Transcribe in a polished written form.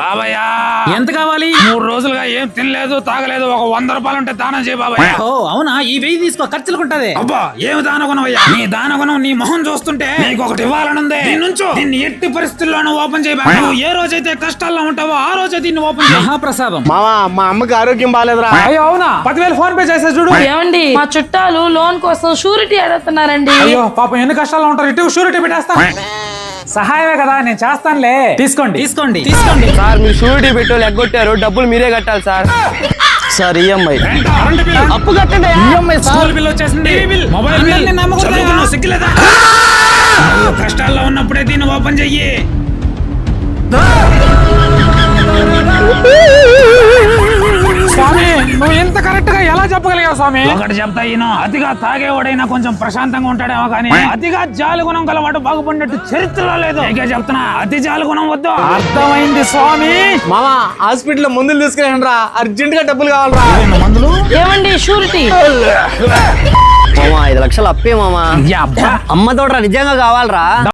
బాబయ్య ఎంత కావాలి? 3 రోజులుగా ఏం తినలేదు తాగలేదు. ఒక 100 రూపాయలు ఉంటే దానం చేయ బాబయ్య. ఓ అవునా, ఈ 1000 తీసుకో, ఖర్చులుకుంటది. అబ్బా ఏమి దానగుణవయ్యా, నీ దానగుణం నీ మొహం చూస్తుంటే నీకు ఒకటి ఇవ్వాలనుంది. దీన్ని ఎట్టి పరిస్థితుల్లోనూ ఓపెన్ చేయ. నువ్వు ఏ రోజైతే కష్టాల్లో ఉంటావో ఆ రోజే దీన్ని ఓపెన్ చేయ. మహాప్రసాదం. మామా మా అమ్మకి ఆరోగ్యం బాగాలేదురా. అయ్యో అవునా, 10,000 ఫోన్ పే చేసా చూడు. ఏమండి, మా చుట్టాలు లోన్ కోసం షూరిటీ అడుగుతున్నారండి. అయ్యో పాపం ఎన్ని కష్టాల్లో ఉంటారు, ఇటు షూరిటీ పెట్టేస్తా. సహాయమే కదా, నేను చేస్తానులే. తీసుకోండి తీసుకోండి తీసుకోండి. సార్ మీరు షూరిటీ పెట్టి ఎగ్గొట్టారు, డబ్బులు మీరే కట్టాలి sir. Sir EMI current bill, అప్పు కట్టండి. EMI sir. స్కూల్ బిల్ వచ్చేసింది, మొబైల్ బిల్, చదువుకున్నావు సిగ్గులేదా? నువ్వు కష్టాల్లో ఉన్నప్పుడే దీన్ని ఓపెన్ చెయ్యి. స్వామి నువ్వు ఇంత కరెక్ట్ గా ఎలా చెప్పగలిగావు స్వామి? ఒకటి చెప్తా ఈయన, అతిగా తాగేవాడైనా కొంచెం ప్రశాంతంగా ఉంటాడేమో కానీ అతిగా జాలి గుణం గలవాడు బాగుపడినట్టు చరిత్రలో లేదు. ఇక చెప్తున్నా, అతి జాలి గుణం వద్దు. అర్థమైంది స్వామి. మామా హాస్పిటల్ మందులు తీసుకురండి రా, అర్జెంట్ గా డబ్బులు కావాలరా. మందులు ఏమండి షూరిటీ? మామా 5 లక్షలు అప్పే మామా. అమ్మ తోటరా, నిజంగా కావాలరా.